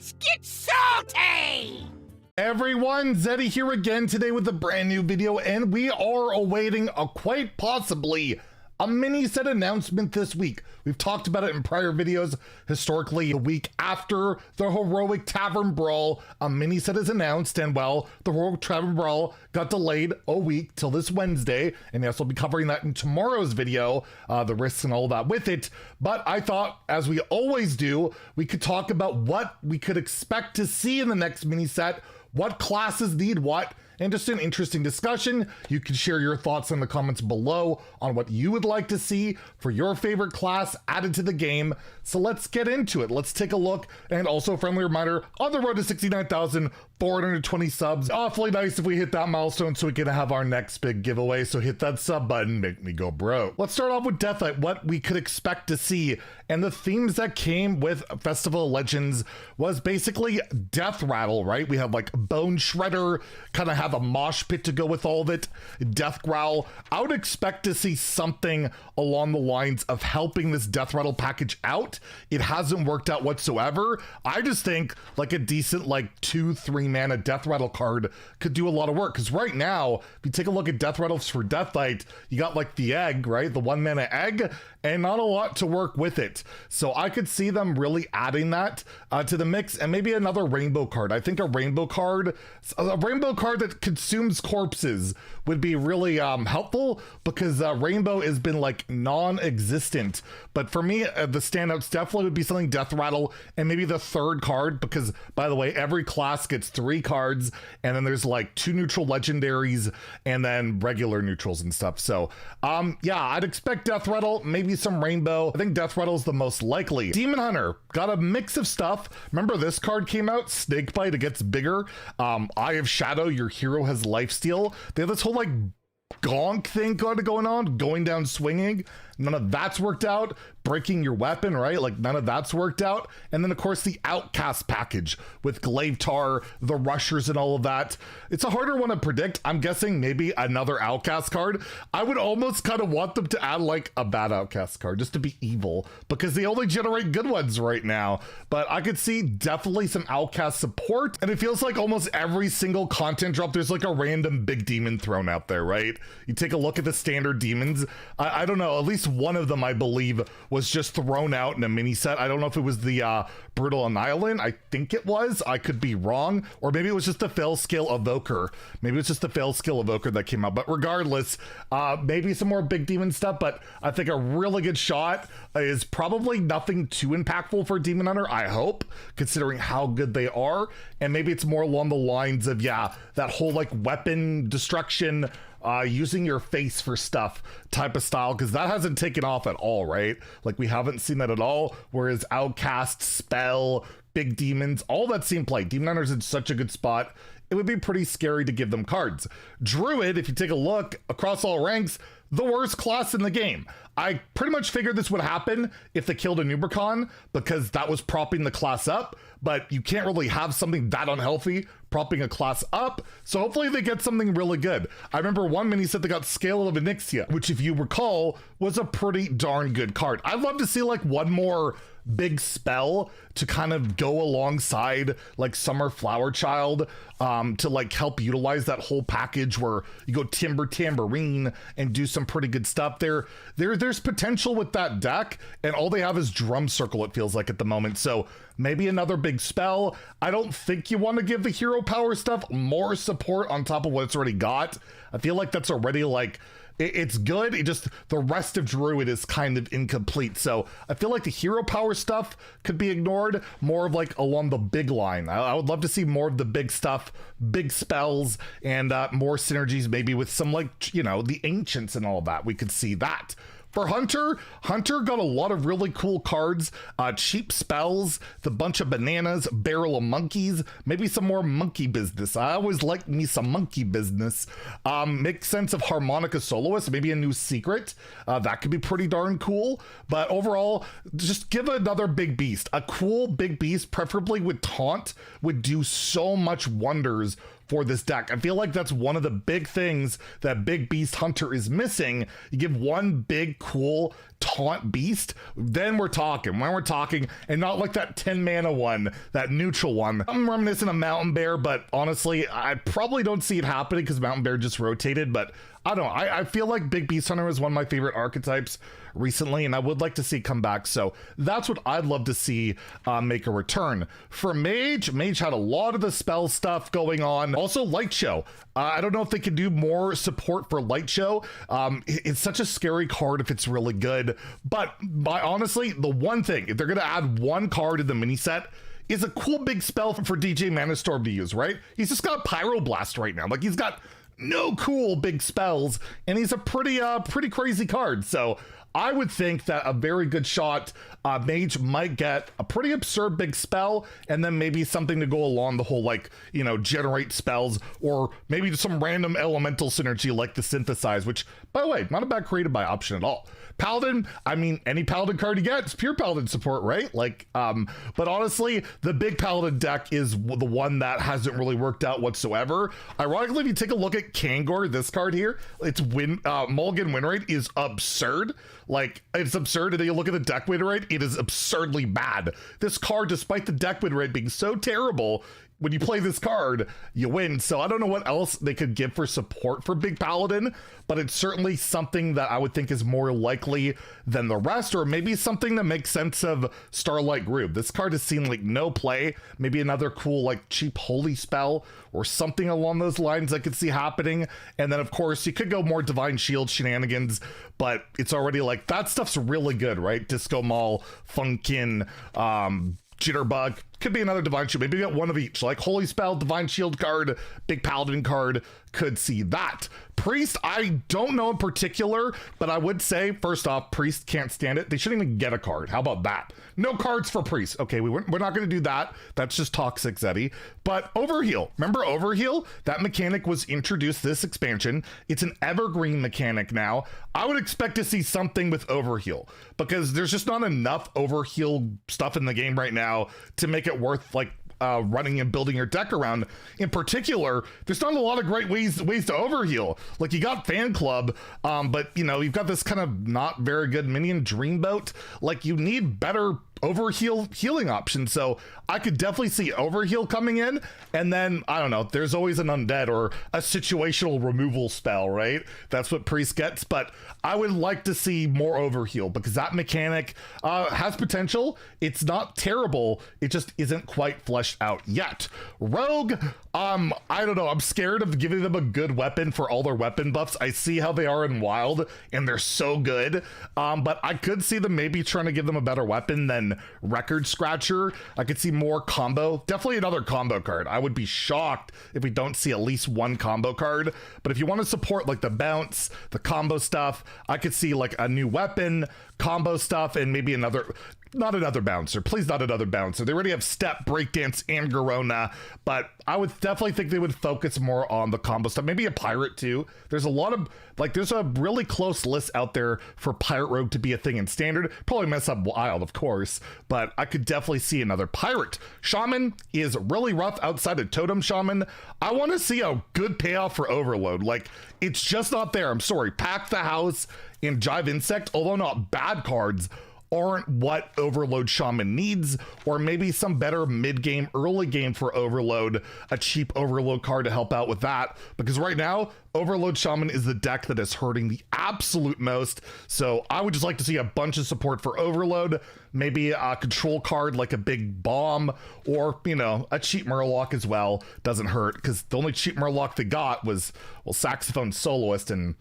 Let's get salty! Everyone, Zeddy here again today with a brand new video, and we are awaiting a quite possibly a mini set announcement this week. We've talked about it in prior videos. Historically, the week after the Heroic Tavern Brawl, a mini set is announced, and well, the Heroic Tavern Brawl got delayed a week till this Wednesday, and yes, we'll be covering that in tomorrow's video, the risks and all that with it. But I thought, as we always do, we could talk about what we could expect to see in the next mini set, what classes need what, and just an interesting discussion. You can share your thoughts in the comments below on what you would like to see for your favorite class added to the game. So let's get into it. Let's take a look. And also a friendly reminder, on the road to 69,420 subs. Awfully nice if we hit that milestone so we can have our next big giveaway. So hit that sub button, make me go bro. Let's start off with Deathlight, what we could expect to see. And the themes that came with Festival of Legends was basically Death Rattle, right? We have like Bone Shredder, kind of have a mosh pit to go with all of it, Death Growl. I would expect to see something along the lines of helping this Death Rattle package out. It hasn't worked out whatsoever. I just think like a decent like 2-3 mana Death Rattle card could do a lot of work, because right now, if you take a look at Death Rattles for Deathlight, you got like the egg, right? The 1 mana egg, and not a lot to work with it. So I could see them really adding that to the mix, and maybe another rainbow card. I think a rainbow card that consumes corpses would be really helpful, because rainbow has been like non-existent. But for me, the standouts definitely would be something Death Rattle, and maybe the third card, because by the way, every class gets 3 cards, and then there's like 2 neutral legendaries, and then regular neutrals and stuff. So yeah, I'd expect Death Rattle, maybe some rainbow. I think Death Rattle is the most likely. Demon Hunter got a mix of stuff. Remember this card came out, Snakebite, it gets bigger. Eye of Shadow, your hero has lifesteal. They have this whole like gonk thing going on, going down swinging. None of that's worked out. Breaking your weapon, right? Like none of that's worked out. And then of course the Outcast package with Glaivetar, the Rushers and all of that. It's a harder one to predict. I'm guessing maybe another Outcast card. I would almost kind of want them to add like a bad Outcast card just to be evil, because they only generate good ones right now. But I could see definitely some Outcast support. And it feels like almost every single content drop, there's like a random big demon thrown out there, right? You take a look at the standard demons. I don't know, at least one of them I believe was just thrown out in a mini set. I don't know if it was the Brutal Annihilant. I think it was. I could be wrong. Or maybe it was just the fail scale evoker. Maybe it's just the fail scale evoker that came out. But regardless, maybe some more big demon stuff. But I think a really good shot is probably nothing too impactful for Demon Hunter, I hope, considering how good they are. And maybe it's more along the lines of, yeah, that whole like weapon destruction, using your face for stuff type of style, because that hasn't taken off at all, right? Like we haven't seen that at all, whereas Outcast, Spell, Big Demons, all that seen play. Demon Hunter's in such a good spot, it would be pretty scary to give them cards. Druid, if you take a look across all ranks, the worst class in the game. I pretty much figured this would happen if they killed a Nubricon, because that was propping the class up, but you can't really have something that unhealthy propping a class up, so hopefully they get something really good. I remember one mini set that got Scale of Onyxia, which if you recall, was a pretty darn good card. I'd love to see like one more big spell to kind of go alongside like Summer Flower Child, to like help utilize that whole package where you go Timber Tambourine and do some pretty good stuff there. There's potential with that deck, and all they have is Drum Circle, it feels like at the moment. So maybe another big spell. I don't think you want to give the hero power stuff more support on top of what it's already got. I feel like that's already like, it's good, it just, the rest of Druid is kind of incomplete. So I feel like the hero power stuff could be ignored, more of like along the big line. I would love to see more of the big stuff, big spells, and more synergies maybe with some like, you know, the Ancients and all that. We could see that. For Hunter got a lot of really cool cards, cheap spells, the bunch of bananas, barrel of monkeys, maybe some more monkey business. I always like me some monkey business. Makes sense of Harmonica Soloist, maybe a new secret. That could be pretty darn cool. But overall, just give another big beast. A cool big beast, preferably with taunt, would do so much wonders for this deck. I feel like that's one of the big things that Big Beast Hunter is missing. You give one big cool taunt beast, then we're talking. When we're talking, and not like that 10 mana one, that neutral one. I'm reminiscent of Mountain Bear, but honestly, I probably don't see it happening because Mountain Bear just rotated, but I don't know. I feel like Big Beast Hunter is one of my favorite archetypes recently, and I would like to see it come back. So that's what I'd love to see make a return. For Mage, Mage had a lot of the spell stuff going on. Also, Light Show. I don't know if they can do more support for Light Show. It's such a scary card if it's really good. But honestly, the one thing, if they're going to add one card in the mini set, is a cool big spell for DJ Manastorm to use, right? He's just got Pyroblast right now. Like, he's got no cool big spells, and he's a pretty crazy card. So I would think that a very good shot, Mage might get a pretty absurd big spell, and then maybe something to go along the whole, like, you know, generate spells, or maybe just some random elemental synergy like the Synthesize, which, by the way, not a bad created by option at all. Paladin, I mean, any Paladin card you get, it's pure Paladin support, right? Like, but honestly, the big Paladin deck is the one that hasn't really worked out whatsoever. Ironically, if you take a look at Kangor, this card here, its mulligan win rate is absurd. Like, it's absurd, and then you look at the deck win rate, it is absurdly bad. This card, despite the deck win rate being so terrible, when you play this card, you win. So I don't know what else they could give for support for Big Paladin, but it's certainly something that I would think is more likely than the rest, or maybe something that makes sense of Starlight Groove. This card has seen like no play. Maybe another cool like cheap holy spell or something along those lines I could see happening. And then of course you could go more Divine Shield shenanigans, but it's already like that stuff's really good, right? Disco Mall, Funkin, Jitterbug. Could be another Divine Shield. Maybe get one of each, like Holy Spell, Divine Shield card, Big Paladin card. Could see that. Priest, I don't know in particular, but I would say, first off, Priest can't stand it. They shouldn't even get a card. How about that? No cards for Priest. Okay, we're not going to do that. That's just toxic, Zeddy. But Overheal. Remember Overheal? That mechanic was introduced this expansion. It's an evergreen mechanic now. I would expect to see something with Overheal, because there's just not enough Overheal stuff in the game right now to make it worth, like, running and building your deck around. In particular, there's not a lot of great ways to overheal. Like, you got Fan Club, but you know, you've got this kind of not very good minion Dreamboat. Like, you need better overheal healing options. So I could definitely see overheal coming in, and then I don't know, there's always an undead or a situational removal spell, right? That's what Priest gets. But I would like to see more overheal, because that mechanic has potential. It's not terrible, it just isn't quite fleshed out yet. Rogue, I don't know, I'm scared of giving them a good weapon for all their weapon buffs. I see how they are in Wild, and they're so good, but I could see them maybe trying to give them a better weapon than Record Scratcher. I could see more combo, definitely another combo card. I would be shocked if we don't see at least one combo card. But if you want to support like the bounce, the combo stuff, I could see like a new weapon, combo stuff, and maybe not another bouncer. Please, not another bouncer. They already have Step, Breakdance, and Garona, but I would definitely think they would focus more on the combo stuff. Maybe a Pirate too. There's a lot of, like, there's a really close list out there for Pirate Rogue to be a thing in Standard. Probably mess up Wild, of course, but I could definitely see another Pirate. Shaman is really rough outside of Totem Shaman. I want to see a good payoff for Overload. Like, it's just not there. I'm sorry. Pack the House and Jive Insect, although not bad cards, aren't what Overload Shaman needs. Or maybe some better mid-game, early game for Overload, a cheap Overload card to help out with that, because right now Overload Shaman is the deck that is hurting the absolute most. So I would just like to see a bunch of support for Overload, maybe a control card like a big bomb, or, you know, a cheap Murloc as well. Doesn't hurt, because the only cheap Murloc they got was, well, Saxophone Soloist, and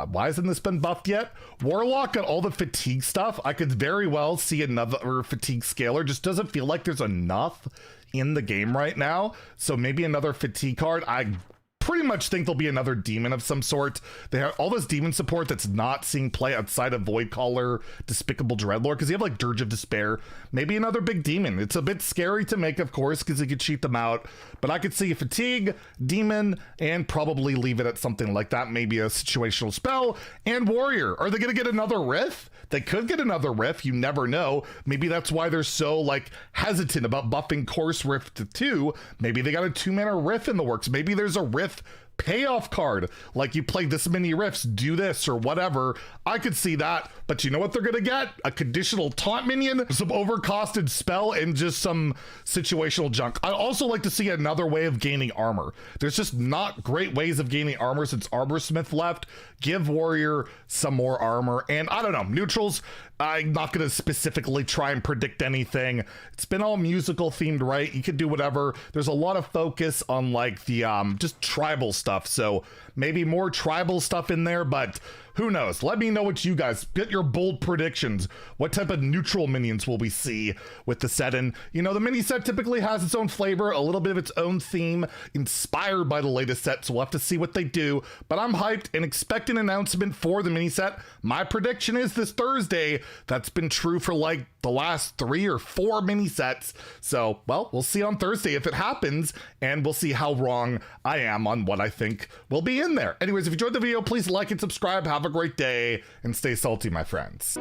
why hasn't this been buffed yet? Warlock got all the fatigue stuff. I could very well see another fatigue scaler. Just doesn't feel like there's enough in the game right now. So maybe another fatigue card. I pretty much think there'll be another demon of some sort. They have all this demon support that's not seeing play outside of Voidcaller, Despicable Dreadlord, because you have like Dirge of Despair, maybe another big demon. It's a bit scary to make, of course, because you could cheat them out, but I could see Fatigue, Demon, and probably leave it at something like that, maybe a situational spell, and Warrior. Are they going to get another Riff? They could get another Riff, you never know. Maybe that's why they're so like hesitant about buffing Course Riff to 2. Maybe they got a 2-mana Riff in the works. Maybe there's a Riff payoff card, like you play this many Riffs, do this or whatever. I could see that, but you know what they're gonna get? A conditional taunt minion, some overcosted spell, and just some situational junk. I also like to see another way of gaining armor. There's just not great ways of gaining armor since Armorsmith left. Give Warrior some more armor, and I don't know, neutrals, I'm not gonna specifically try and predict anything. It's been all musical themed, right? You could do whatever. There's a lot of focus on like the just tribal stuff, so maybe more tribal stuff in there, but who knows? Let me know what you guys get, your bold predictions. What type of neutral minions will we see with the set? And you know, the mini set typically has its own flavor, a little bit of its own theme, inspired by the latest set, so we'll have to see what they do. But I'm hyped and expect an announcement for the mini set. My prediction is this Thursday. That's been true for like the last 3 or 4 mini sets. So, well, we'll see on Thursday if it happens, and we'll see how wrong I am on what I think will be in there. Anyways, if you enjoyed the video, please like and subscribe. Have a great day and stay salty, my friends.